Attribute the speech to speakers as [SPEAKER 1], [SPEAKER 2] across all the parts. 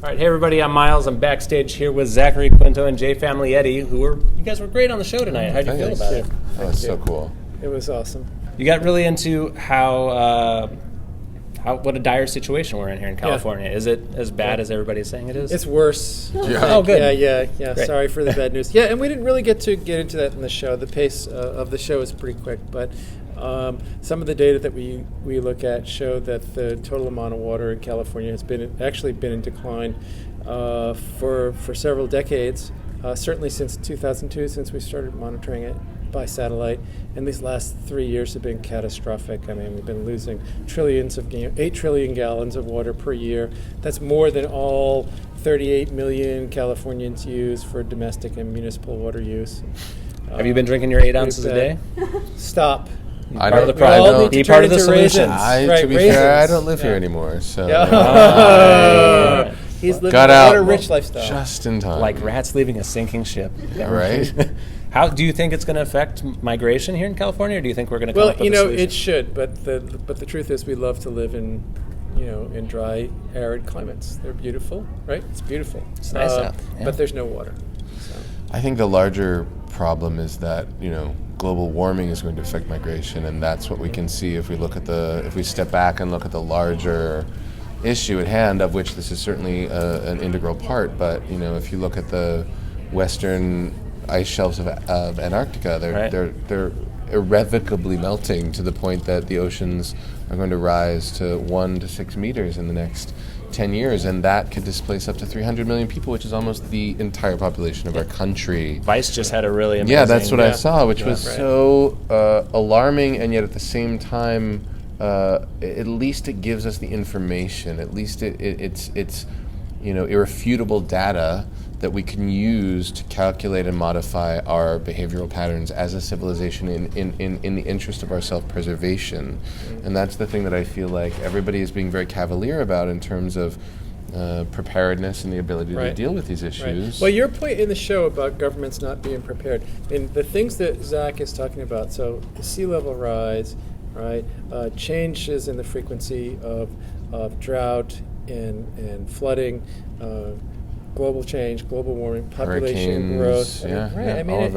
[SPEAKER 1] All right, hey everybody, I'm Miles. I'm backstage here with Zachary Quinto and Famiglietti, you guys were great on the show tonight. How'd you feel about it?
[SPEAKER 2] That was so cool.
[SPEAKER 3] It was awesome.
[SPEAKER 1] You got really into what a dire situation we're in here in California. Yeah. Is it as bad as everybody's saying it is?
[SPEAKER 3] It's worse.
[SPEAKER 1] Yeah. Oh, good.
[SPEAKER 3] Yeah.
[SPEAKER 1] Great.
[SPEAKER 3] Sorry for the bad news. Yeah, and we didn't really get into that in the show. The pace of the show is pretty quick, but some of the data that we look at show that the total amount of water in California has been in decline for several decades. Certainly since 2002, since we started monitoring it by satellite, and these last 3 years have been catastrophic. I mean, we've been losing 8 trillion gallons of water per year. That's more than all 38 million Californians use for domestic and municipal water use.
[SPEAKER 1] Have you been drinking your 8 ounces a day?
[SPEAKER 3] Stop.
[SPEAKER 2] Part
[SPEAKER 1] of the problem. Be part of the solution.
[SPEAKER 2] To be fair, I don't live here anymore, so.
[SPEAKER 3] He's living
[SPEAKER 2] Got
[SPEAKER 3] a
[SPEAKER 2] out
[SPEAKER 3] water-rich lifestyle.
[SPEAKER 2] Just in time.
[SPEAKER 1] Like rats leaving a sinking ship.
[SPEAKER 2] Yeah, right?
[SPEAKER 1] How do you think it's going to affect migration here in California, or do you think we're going to come up with a solution?
[SPEAKER 3] It should, but the truth is, we love to live in dry, arid climates. They're beautiful, right? It's beautiful.
[SPEAKER 1] It's nice out. Yeah.
[SPEAKER 3] But there's no water. So.
[SPEAKER 2] I think the larger problem is that global warming is going to affect migration, and that's what we can see if we step back and look at the larger issue at hand, of which this is certainly an integral part. But if you look at the western ice shelves of Antarctica, they're irrevocably melting to the point that the oceans are going to rise to 1 to 6 meters in the next 10 years, and that could displace up to 300 million people, which is almost the entire population of our country.
[SPEAKER 1] Vice just had a really amazing...
[SPEAKER 2] Yeah, that's what I saw, which was so alarming, and yet at the same time, at least it gives us the information. At least it's irrefutable data that we can use to calculate and modify our behavioral patterns as a civilization in the interest of our self-preservation. And that's the thing that I feel like everybody is being very cavalier about in terms of preparedness and the ability to deal with these issues.
[SPEAKER 3] Right. Well, your point in the show about governments not being prepared, and the things that Zach is talking about, so the sea level rise, right, changes in the frequency of drought and flooding, global change, global warming, population growth.
[SPEAKER 2] I mean,
[SPEAKER 3] all of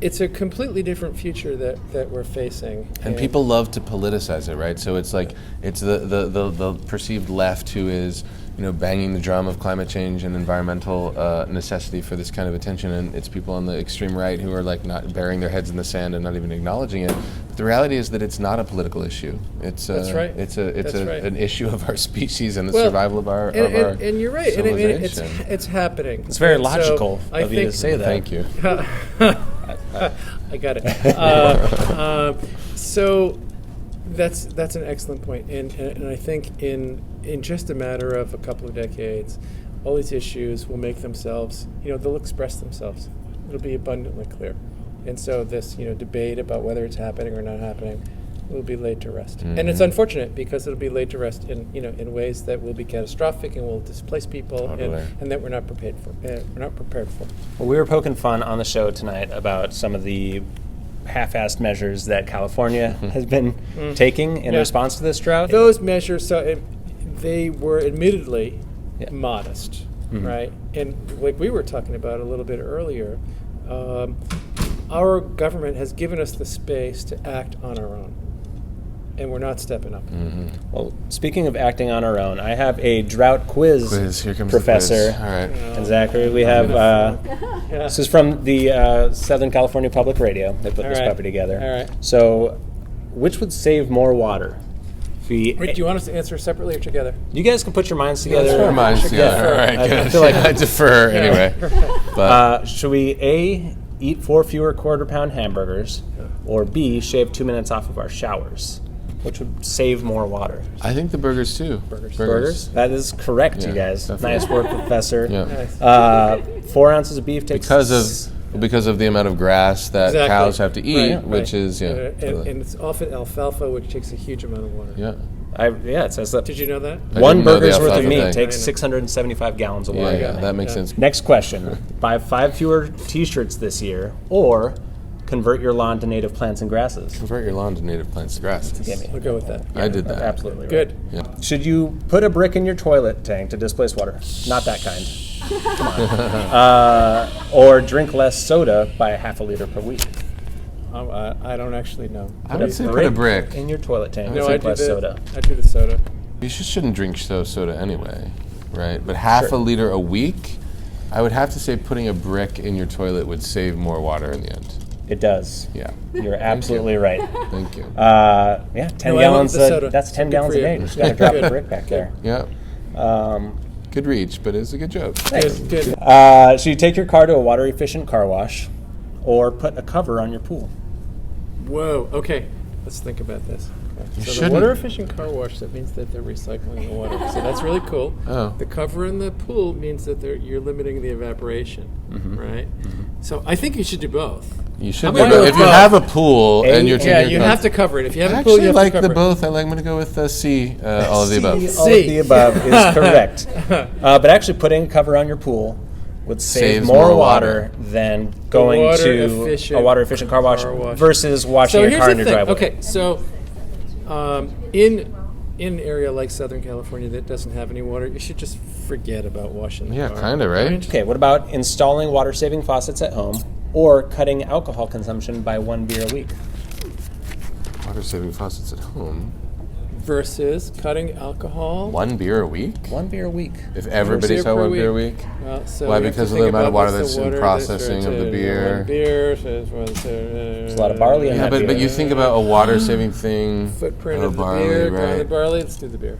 [SPEAKER 3] it's a completely different future that we're facing.
[SPEAKER 2] And people love to politicize it, right? So it's like it's the perceived left who is banging the drum of climate change and environmental necessity for this kind of attention, and it's people on the extreme right who are like not burying their heads in the sand and not even acknowledging it. But the reality is that it's not a political issue. It's an issue of our species and the survival of our
[SPEAKER 3] and you're right. And it's happening.
[SPEAKER 1] It's very logical of you to say that.
[SPEAKER 2] Thank you.
[SPEAKER 3] I got it. So that's an excellent point, and I think in just a matter of a couple of decades, all these issues will make themselves, they'll express themselves. It'll be abundantly clear. And so this, debate about whether it's happening or not happening will be laid to rest. Mm-hmm. And it's unfortunate because it'll be laid to rest in ways that will be catastrophic and will displace people and that we're not prepared for.
[SPEAKER 1] Well, we were poking fun on the show tonight about some of the half-assed measures that California has been taking in response to this drought.
[SPEAKER 3] Those measures, they were admittedly modest, right? And like we were talking about a little bit earlier, our government has given us the space to act on our own, and we're not stepping up.
[SPEAKER 2] Mm-hmm.
[SPEAKER 1] Well, speaking of acting on our own, I have a drought quiz
[SPEAKER 2] Here comes
[SPEAKER 1] professor.
[SPEAKER 2] The quiz. All right.
[SPEAKER 1] And Zachary, we have, this is from the Southern California Public Radio. They put this puppy together.
[SPEAKER 3] All right.
[SPEAKER 1] So, which would save more water?
[SPEAKER 3] Wait, do you want us to answer separately or together?
[SPEAKER 1] You guys can put your minds together.
[SPEAKER 2] Let's put our minds together. All right, good.
[SPEAKER 1] I feel like
[SPEAKER 2] I defer anyway. But
[SPEAKER 1] should we A, eat 4 fewer quarter-pound hamburgers, or B, shave 2 minutes off of our showers? Which would save more water?
[SPEAKER 2] I think the burgers too.
[SPEAKER 1] Burgers? That is correct, you guys.
[SPEAKER 2] Definitely.
[SPEAKER 1] Nice work, Professor.
[SPEAKER 2] Yeah.
[SPEAKER 1] Nice. 4 ounces of beef takes...
[SPEAKER 2] Because of the amount of grass that cows have to eat, which is
[SPEAKER 3] and it's often alfalfa, which takes a huge amount of water.
[SPEAKER 1] Yeah. It says that.
[SPEAKER 3] Did you know that?
[SPEAKER 1] One burger's worth of meat takes 675 gallons of water.
[SPEAKER 2] Yeah, that makes sense.
[SPEAKER 1] Next question. Buy 5 fewer T-shirts this year, or convert your lawn to native plants and grasses?
[SPEAKER 2] Convert your lawn to native plants and grasses.
[SPEAKER 1] Gimme.
[SPEAKER 3] We'll go with that.
[SPEAKER 2] I did that.
[SPEAKER 1] Absolutely.
[SPEAKER 3] Good.
[SPEAKER 2] Yeah.
[SPEAKER 1] Should you put a brick in your toilet tank to displace water? Not that kind. Come on. Or drink less soda by a half a liter per week.
[SPEAKER 3] I don't actually know.
[SPEAKER 2] I would say put a brick.
[SPEAKER 1] in your toilet tank.
[SPEAKER 3] No,
[SPEAKER 1] Drink
[SPEAKER 3] I do
[SPEAKER 1] less soda.
[SPEAKER 3] I do the soda.
[SPEAKER 2] You shouldn't drink soda anyway, right? But half a liter a week, I would have to say putting a brick in your toilet would save more water in the end.
[SPEAKER 1] It does.
[SPEAKER 2] Yeah.
[SPEAKER 1] You're absolutely right.
[SPEAKER 2] Thank you.
[SPEAKER 1] 10
[SPEAKER 3] No, I
[SPEAKER 1] gallons.
[SPEAKER 3] love the soda.
[SPEAKER 1] That's 10
[SPEAKER 3] Good
[SPEAKER 1] gallons
[SPEAKER 3] for
[SPEAKER 1] a
[SPEAKER 3] you.
[SPEAKER 1] day. Just gotta drop a brick back there.
[SPEAKER 2] Yeah. Good reach, but it's a good joke.
[SPEAKER 1] Thanks.
[SPEAKER 3] Good.
[SPEAKER 1] So you take your car to a water-efficient car wash, or put a cover on your pool.
[SPEAKER 3] Whoa. Okay. Let's think about this. Okay. So
[SPEAKER 2] shouldn't.
[SPEAKER 3] the water-efficient car wash, that means that they're recycling the water. So that's really cool.
[SPEAKER 2] Oh.
[SPEAKER 3] The cover in the pool means that you're limiting the evaporation, right? So I think you should do both.
[SPEAKER 2] You should.
[SPEAKER 3] I'm
[SPEAKER 2] Do
[SPEAKER 3] gonna
[SPEAKER 2] both.
[SPEAKER 3] go
[SPEAKER 2] If
[SPEAKER 3] with
[SPEAKER 2] you
[SPEAKER 3] both.
[SPEAKER 2] have a pool and you're
[SPEAKER 3] Yeah,
[SPEAKER 2] taking
[SPEAKER 3] you
[SPEAKER 2] your
[SPEAKER 3] have to cover it. If you have
[SPEAKER 2] I
[SPEAKER 3] a pool, you
[SPEAKER 2] actually
[SPEAKER 3] have
[SPEAKER 2] like
[SPEAKER 3] to cover
[SPEAKER 2] the
[SPEAKER 3] it.
[SPEAKER 2] both. I'm going to go with C. All of the above.
[SPEAKER 1] All of the above is correct. But actually, putting a cover on your pool would save
[SPEAKER 2] Saves
[SPEAKER 1] more
[SPEAKER 2] more
[SPEAKER 1] water than going to
[SPEAKER 3] water-efficient
[SPEAKER 1] a water-efficient car wash versus washing
[SPEAKER 3] So
[SPEAKER 1] a
[SPEAKER 3] here's
[SPEAKER 1] car
[SPEAKER 3] the
[SPEAKER 1] in your
[SPEAKER 3] thing.
[SPEAKER 1] driveway.
[SPEAKER 3] Okay, so in an area like Southern California that doesn't have any water, you should just forget about washing the
[SPEAKER 2] Yeah,
[SPEAKER 3] car.
[SPEAKER 2] kind of, right?
[SPEAKER 1] Okay, what about installing water-saving faucets at home or cutting alcohol consumption by 1 beer a week?
[SPEAKER 2] Water-saving faucets at home.
[SPEAKER 3] Versus cutting alcohol.
[SPEAKER 2] 1 beer a week?
[SPEAKER 1] 1 beer a week.
[SPEAKER 2] If everybody saw 1 beer a week?
[SPEAKER 3] Well, so
[SPEAKER 2] Why?
[SPEAKER 3] we have to
[SPEAKER 2] Because of
[SPEAKER 3] think
[SPEAKER 2] the amount of
[SPEAKER 3] about
[SPEAKER 2] water
[SPEAKER 3] what's
[SPEAKER 2] that's
[SPEAKER 3] the
[SPEAKER 2] in
[SPEAKER 3] water
[SPEAKER 2] processing of the beer.
[SPEAKER 3] 1 beer.
[SPEAKER 1] There's a lot of barley in
[SPEAKER 2] Yeah,
[SPEAKER 1] that beer.
[SPEAKER 2] but you think about a water-saving thing.
[SPEAKER 3] Footprint
[SPEAKER 2] Oh,
[SPEAKER 3] of the
[SPEAKER 2] barley,
[SPEAKER 3] beer,
[SPEAKER 2] right?
[SPEAKER 3] grounded barley. Let's do the beer.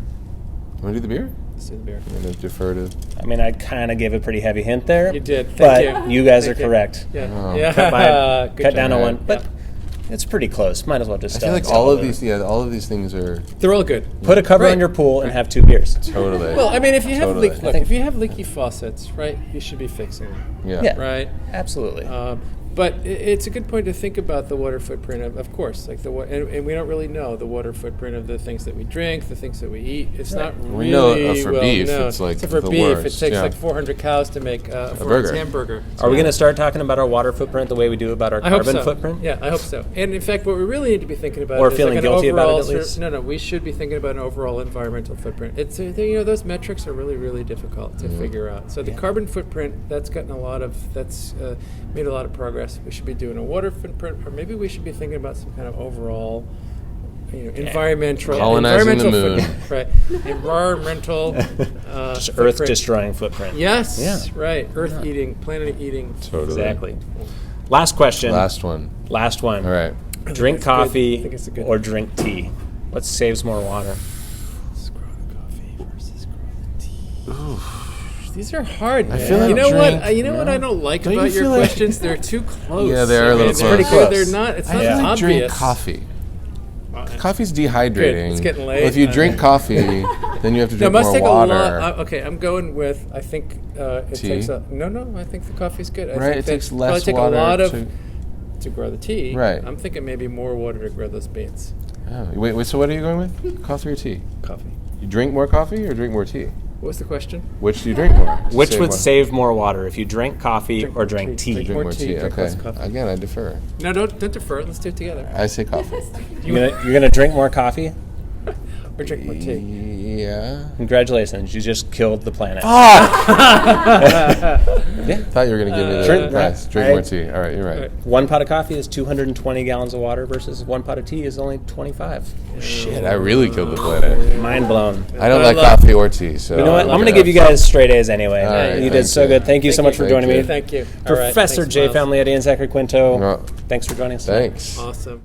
[SPEAKER 2] You want to do the beer?
[SPEAKER 3] Let's do the beer.
[SPEAKER 2] I'm going to defer to...
[SPEAKER 1] I mean, I kind of gave a pretty heavy hint there.
[SPEAKER 3] You did.
[SPEAKER 1] But
[SPEAKER 3] Thank you.
[SPEAKER 1] you guys
[SPEAKER 3] Thank
[SPEAKER 1] are
[SPEAKER 3] you.
[SPEAKER 1] correct.
[SPEAKER 3] Yeah.
[SPEAKER 2] Oh.
[SPEAKER 3] Yeah.
[SPEAKER 1] Cut
[SPEAKER 3] Good
[SPEAKER 1] down
[SPEAKER 3] job.
[SPEAKER 1] to one.
[SPEAKER 2] Right.
[SPEAKER 1] But it's pretty close. Might as well just
[SPEAKER 2] I feel like all of these things are
[SPEAKER 3] They're all good.
[SPEAKER 1] put a cover
[SPEAKER 3] Right.
[SPEAKER 1] on your pool and have 2 beers.
[SPEAKER 2] totally...
[SPEAKER 3] Well, I mean, if you have
[SPEAKER 2] Totally.
[SPEAKER 3] if you have leaky faucets, right, you should be fixing them,
[SPEAKER 2] yeah.
[SPEAKER 3] right?
[SPEAKER 1] Absolutely.
[SPEAKER 3] But it's a good point to think about the water footprint of course, like and we don't really know the water footprint of the things that we drink, the things that we eat. It's not really
[SPEAKER 2] We know for
[SPEAKER 3] well
[SPEAKER 2] beef,
[SPEAKER 3] known.
[SPEAKER 2] it's like
[SPEAKER 3] Except for
[SPEAKER 2] the
[SPEAKER 3] beef,
[SPEAKER 2] worst,
[SPEAKER 3] it takes
[SPEAKER 2] yeah.
[SPEAKER 3] like 400 cows to make a
[SPEAKER 2] burger.
[SPEAKER 3] hamburger.
[SPEAKER 1] Are we going to start talking about our water footprint the way we do about our
[SPEAKER 3] I hope
[SPEAKER 1] carbon
[SPEAKER 3] so.
[SPEAKER 1] footprint?
[SPEAKER 3] Yeah, I hope so. And in fact, what we really need to be thinking about
[SPEAKER 1] Or
[SPEAKER 3] is
[SPEAKER 1] feeling
[SPEAKER 3] like an
[SPEAKER 1] guilty about it,
[SPEAKER 3] overall
[SPEAKER 1] at least?
[SPEAKER 3] No, we should be thinking about an overall environmental footprint. It's those metrics are really, really difficult to figure out. So the carbon footprint, that's made a lot of progress. We should be doing a water footprint, or maybe we should be thinking about some kind of overall, environmental
[SPEAKER 2] Colonizing the moon.
[SPEAKER 3] footprint, right? Environmental
[SPEAKER 1] Just
[SPEAKER 3] footprint.
[SPEAKER 1] Earth-destroying footprint.
[SPEAKER 3] Yes,
[SPEAKER 1] Yeah.
[SPEAKER 3] right. Earth eating, planet eating.
[SPEAKER 2] Totally.
[SPEAKER 1] Exactly. Last question.
[SPEAKER 2] Last one.
[SPEAKER 1] Last one.
[SPEAKER 2] All right.
[SPEAKER 1] Drink
[SPEAKER 3] it's good. I
[SPEAKER 1] coffee
[SPEAKER 3] think it's a good
[SPEAKER 1] or drink tea. What saves more water?
[SPEAKER 3] Scroll the coffee versus scroll the tea. These are hard, man.
[SPEAKER 2] feel like
[SPEAKER 3] you know
[SPEAKER 2] drink-
[SPEAKER 3] what? You know what I don't like
[SPEAKER 2] Don't you
[SPEAKER 3] about your
[SPEAKER 2] feel like-
[SPEAKER 3] questions? They're too close.
[SPEAKER 2] Yeah, they are a little
[SPEAKER 1] It's pretty
[SPEAKER 2] close.
[SPEAKER 1] close.
[SPEAKER 3] They're not. It's
[SPEAKER 2] I
[SPEAKER 3] not
[SPEAKER 2] feel like
[SPEAKER 3] obvious.
[SPEAKER 2] drink coffee. Coffee's dehydrating.
[SPEAKER 3] Good. It's getting late.
[SPEAKER 2] Well, if you
[SPEAKER 3] Okay.
[SPEAKER 2] drink coffee, then you have to
[SPEAKER 3] No, it
[SPEAKER 2] drink
[SPEAKER 3] must
[SPEAKER 2] more
[SPEAKER 3] take
[SPEAKER 2] water.
[SPEAKER 3] a lot. Okay, I'm going with. I think it
[SPEAKER 2] Tea?
[SPEAKER 3] takes a. No. I think the coffee's good. I
[SPEAKER 2] Right,
[SPEAKER 3] think
[SPEAKER 2] it
[SPEAKER 3] they
[SPEAKER 2] takes less
[SPEAKER 3] probably take
[SPEAKER 2] water
[SPEAKER 3] a lot
[SPEAKER 2] to-
[SPEAKER 3] to grow the tea.
[SPEAKER 2] Right.
[SPEAKER 3] I'm thinking maybe more water to grow those beans.
[SPEAKER 2] Oh, wait. So what are you going with? Coffee or tea?
[SPEAKER 3] Coffee.
[SPEAKER 2] You drink more coffee or drink more tea?
[SPEAKER 3] What was the question?
[SPEAKER 2] Which do you drink more?
[SPEAKER 1] Which
[SPEAKER 2] Save
[SPEAKER 1] would
[SPEAKER 2] more.
[SPEAKER 1] save more water if you drank coffee
[SPEAKER 3] Drink
[SPEAKER 1] or
[SPEAKER 3] more
[SPEAKER 1] drank
[SPEAKER 3] tea.
[SPEAKER 1] tea?
[SPEAKER 2] Drink more tea.
[SPEAKER 3] drink
[SPEAKER 2] Okay.
[SPEAKER 3] less coffee.
[SPEAKER 2] Again, I defer.
[SPEAKER 3] No, don't defer. Let's do it together.
[SPEAKER 2] I say coffee.
[SPEAKER 1] You're gonna drink more coffee?
[SPEAKER 3] Or drink more tea.
[SPEAKER 2] Yeah.
[SPEAKER 1] Congratulations, you just killed the planet.
[SPEAKER 2] Thought you were gonna give me the
[SPEAKER 1] Drink-
[SPEAKER 2] price. Drink
[SPEAKER 1] I-
[SPEAKER 2] more tea. All right, you're right.
[SPEAKER 3] Right.
[SPEAKER 1] 1 pot of coffee is 220 gallons of water versus 1 pot of tea is only 25.
[SPEAKER 2] Shit, I really killed the planet.
[SPEAKER 1] Mind blown.
[SPEAKER 2] I don't
[SPEAKER 3] I
[SPEAKER 2] like
[SPEAKER 3] love-
[SPEAKER 2] coffee or tea, so
[SPEAKER 1] You know what? I'm
[SPEAKER 2] look
[SPEAKER 1] going to
[SPEAKER 2] it
[SPEAKER 1] give
[SPEAKER 2] up.
[SPEAKER 1] you guys straight A's anyway.
[SPEAKER 2] All right,
[SPEAKER 1] You did
[SPEAKER 2] thank
[SPEAKER 1] so
[SPEAKER 2] you.
[SPEAKER 1] good. Thank you so
[SPEAKER 3] Thank
[SPEAKER 1] much
[SPEAKER 3] you.
[SPEAKER 1] for joining me.
[SPEAKER 3] Thank you. All right,
[SPEAKER 1] Professor
[SPEAKER 3] thanks,
[SPEAKER 1] Jay
[SPEAKER 3] Miles.
[SPEAKER 1] Famiglietti and Zachary Quinto.
[SPEAKER 2] Well,
[SPEAKER 1] Thanks for joining us tonight.
[SPEAKER 2] Thanks.
[SPEAKER 3] Awesome.